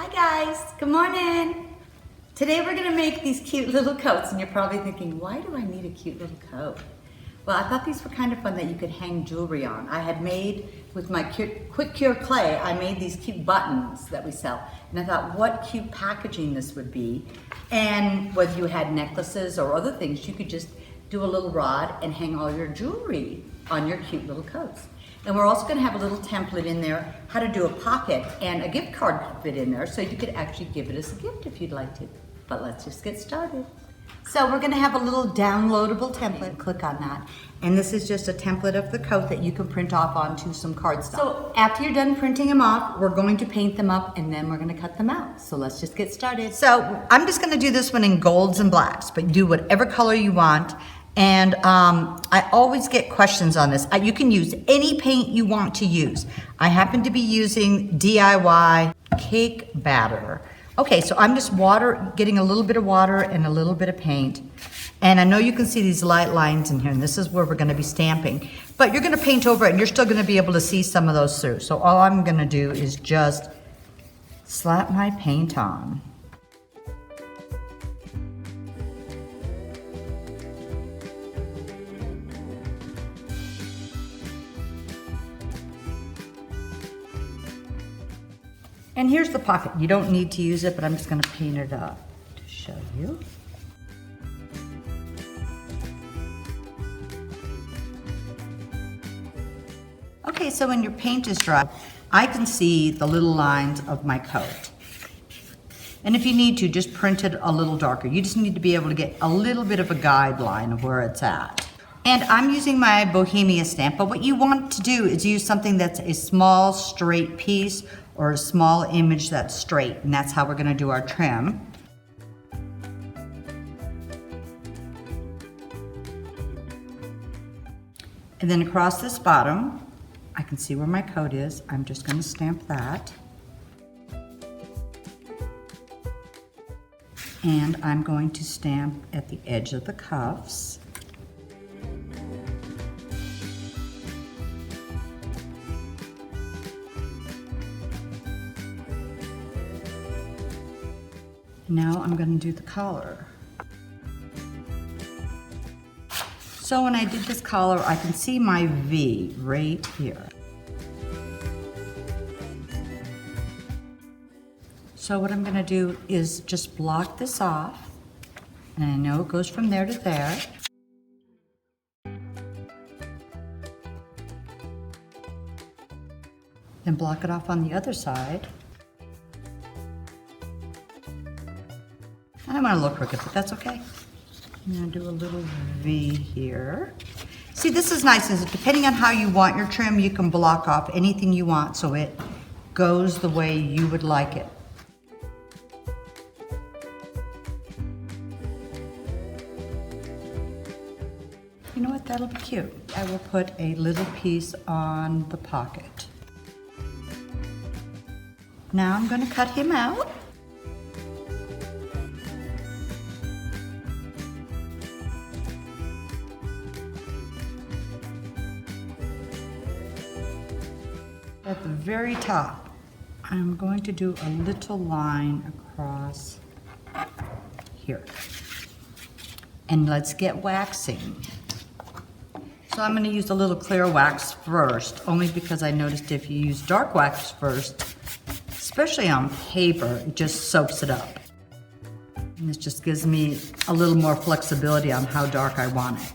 Hi guys, good morning. Today we're gonna make these cute little coats, and you're probably thinking, why do I need a cute little coat? Well, I thought these were kind of fun that you could hang jewelry on. I had made, with my quick cure clay, I made these cute buttons that we sell. And I thought what cute packaging this would be. And whether you had necklaces or other things, you could just do a little rod and hang all your jewelry on your cute little coats. And we're also gonna have a little template in there, how to do a pocket and a gift card fit in there, so you could actually give it as a gift if you'd like to. But let's just get started. So we're gonna have a little downloadable template, click on that. And this is just a template of the coat that you can print off onto some cardstock. So after you're done printing them off, we're going to paint them up and then we're gonna cut them out. So let's just get started. So I'm just gonna do this one in golds and blacks, but do whatever color you want. And I always get questions on this. You can use any paint you want to use. I happen to be using DIY cake batter. Okay, so I'm just getting a little bit of water and a little bit of paint. And I know you can see these light lines in here, and this is where we're gonna be stamping. But you're gonna paint over it, and you're still gonna be able to see some of those through. So all I'm gonna do is just slap my paint on. And here's the pocket. You don't need to use it, but I'm just gonna paint it up to show you. Okay, so when your paint is dry, I can see the little lines of my coat. And if you need to, just print it a little darker. You just need to be able to get a little bit of a guideline of where it's at. And I'm using my Bohemia stamp, but what you want to do is use something that's a small straight piece or a small image that's straight, and that's how we're gonna do our trim. And then across this bottom, I can see where my coat is. I'm just gonna stamp that. And I'm going to stamp at the edge of the cuffs. Now I'm going to do the collar. So when I did this collar, I can see my V right here. So what I'm going to do is just block this off. And I know it goes from there to there. Then block it off on the other side. I don't want to look crooked, but that's okay. I'm going to do a little V here. See, this is nice, is depending on how you want your trim, you can block off anything you want so it goes the way you would like it. You know what, that'll be cute. I will put a little piece on the pocket. Now I'm going to cut him out. At the very top, I'm going to do a little line across here. And let's get waxing. So I'm going to use a little clear wax first, only because I noticed if you use dark wax first, especially on paper, it just soaks it up. And this just gives me a little more flexibility on how dark I want it.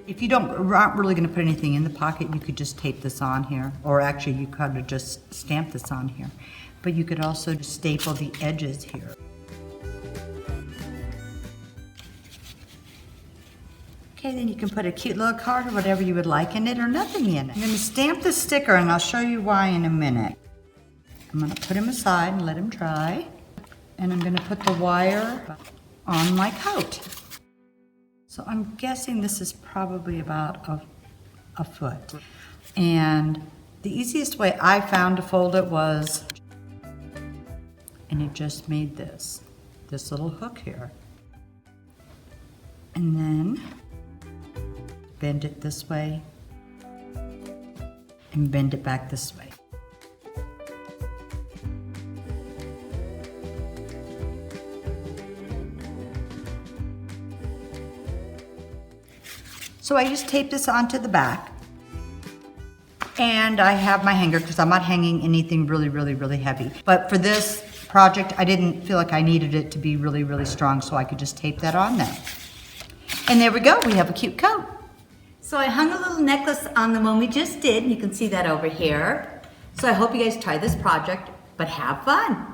If you aren't really going to put anything in the pocket, you could just tape this on here. Or actually, you could just stamp this on here. But you could also staple the edges here. Okay, then you can put a cute little card or whatever you would like in it, or nothing in it. I'm going to stamp the sticker, and I'll show you why in a minute. I'm going to put him aside and let him dry. And I'm going to put the wire on my coat. So I'm guessing this is probably about a foot. And the easiest way I found to fold it was and it just made this little hook here. And then bend it this way and bend it back this way. So I just tape this onto the back, and I have my hanger because I'm not hanging anything really heavy. But for this project, I didn't feel like I needed it to be really strong, so I could just tape that on there. And there we go, we have a cute coat. So I hung a little necklace on the one we just did, and you can see that over here. So I hope you guys try this project, but have fun.